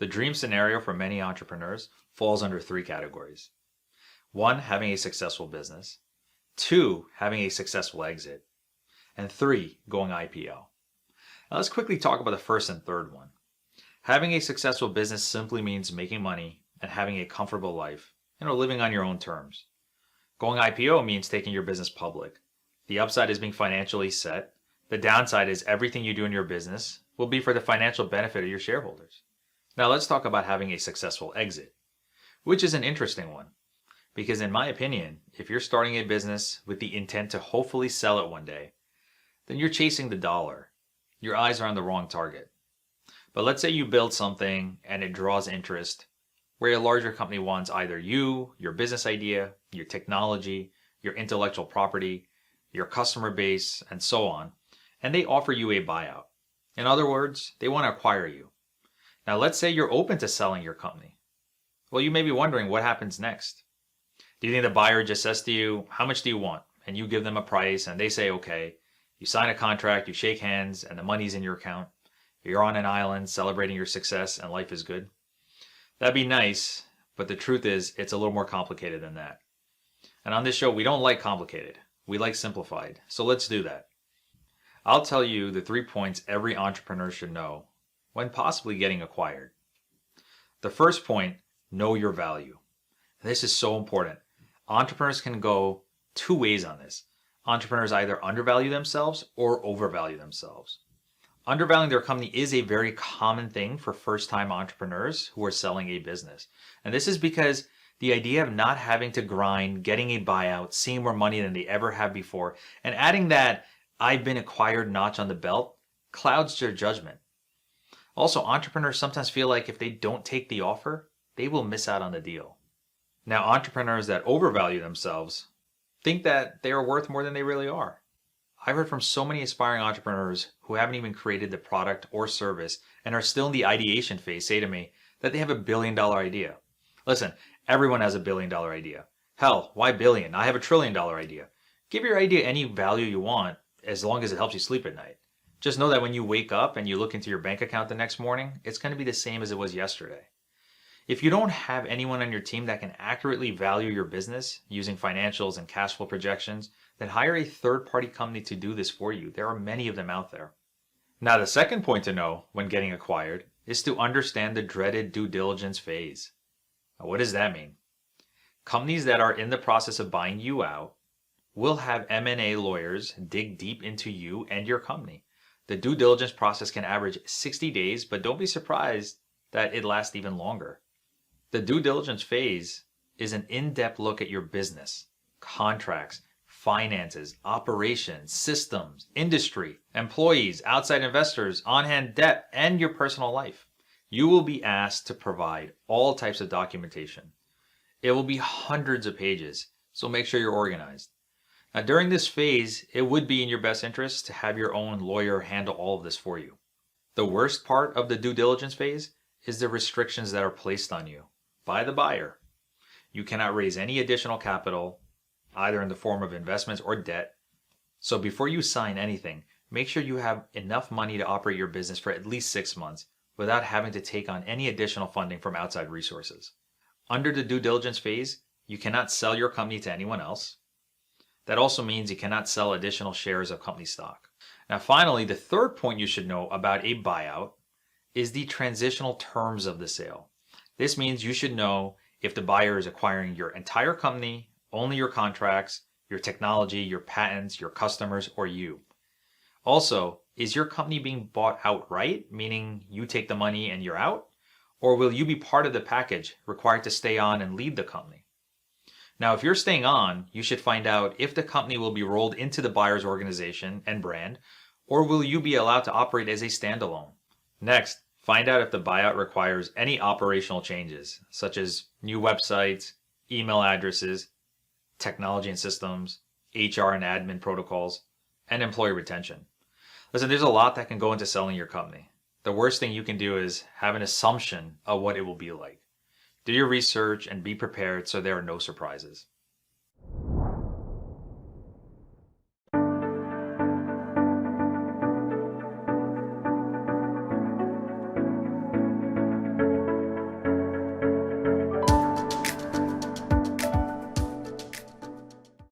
The dream scenario for many entrepreneurs falls under three categories. One, having a successful business. Two, having a successful exit. And three, going IPO. Now let's quickly talk about the first and third one. Having a successful business simply means making money and having a comfortable life, living on your own terms. Going IPO means taking your business public. The upside is being financially set. The downside is everything you do in your business will be for the financial benefit of your shareholders. Now let's talk about having a successful exit, which is an interesting one. Because in my opinion, if you're starting a business with the intent to hopefully sell it one day, then you're chasing the dollar. Your eyes are on the wrong target. But let's say you build something and it draws interest, where a larger company wants either you, your business idea, your technology, your intellectual property, your customer base, and so on, and they offer you a buyout. In other words, they want to acquire you. Now let's say you're open to selling your company. Well, you may be wondering what happens next. Do you think the buyer just says to you, how much do you want? And you give them a price and they say, okay. You sign a contract, you shake hands, and the money's in your account. You're on an island celebrating your success and life is good. That'd be nice, but the truth is it's a little more complicated than that. And on this show, we don't like complicated. We like simplified. So let's do that. I'll tell you the 3 points every entrepreneur should know when possibly getting acquired. The first point, know your value. This is so important. Entrepreneurs can go two ways on this. Entrepreneurs either undervalue themselves or overvalue themselves. Undervaluing their company is a very common thing for first-time entrepreneurs who are selling a business. And this is because the idea of not having to grind, getting a buyout, seeing more money than they ever have before, and adding that I've been acquired notch on the belt clouds their judgment. Also, entrepreneurs sometimes feel like if they don't take the offer, they will miss out on the deal. Now, entrepreneurs that overvalue themselves think that they are worth more than they really are. I've heard from so many aspiring entrepreneurs who haven't even created the product or service and are still in the ideation phase say to me that they have a $1 billion idea. Listen, everyone has a $1 billion idea. Hell, why billion? I have a $1 trillion idea. Give your idea any value you want as long as it helps you sleep at night. Just know that when you wake up and you look into your bank account the next morning, it's going to be the same as it was yesterday. If you don't have anyone on your team that can accurately value your business using financials and cash flow projections, then hire a third-party company to do this for you. There are many of them out there. Now, the second point to know when getting acquired is to understand the dreaded due diligence phase. Now, what does that mean? Companies that are in the process of buying you out will have M&A lawyers dig deep into you and your company. The due diligence process can average 60 days, but don't be surprised that it lasts even longer. The due diligence phase is an in-depth look at your business, contracts, finances, operations, systems, industry, employees, outside investors, on-hand debt, and your personal life. You will be asked to provide all types of documentation. It will be hundreds of pages, so make sure you're organized. Now, during this phase, it would be in your best interest to have your own lawyer handle all of this for you. The worst part of the due diligence phase is the restrictions that are placed on you by the buyer. You cannot raise any additional capital, either in the form of investments or debt. So before you sign anything, make sure you have enough money to operate your business for at least 6 months without having to take on any additional funding from outside resources. Under the due diligence phase, you cannot sell your company to anyone else. That also means you cannot sell additional shares of company stock. Now, finally, the third point you should know about a buyout is the transitional terms of the sale. This means you should know if the buyer is acquiring your entire company, only your contracts, your technology, your patents, your customers, or you. Also, is your company being bought outright, meaning you take the money and you're out? Or will you be part of the package, required to stay on and lead the company? Now, if you're staying on, you should find out if the company will be rolled into the buyer's organization and brand, or will you be allowed to operate as a standalone? Next, find out if the buyout requires any operational changes, such as new websites, email addresses, technology and systems, HR and admin protocols, and employee retention. Listen, there's a lot that can go into selling your company. The worst thing you can do is have an assumption of what it will be like. Do your research and be prepared so there are no surprises.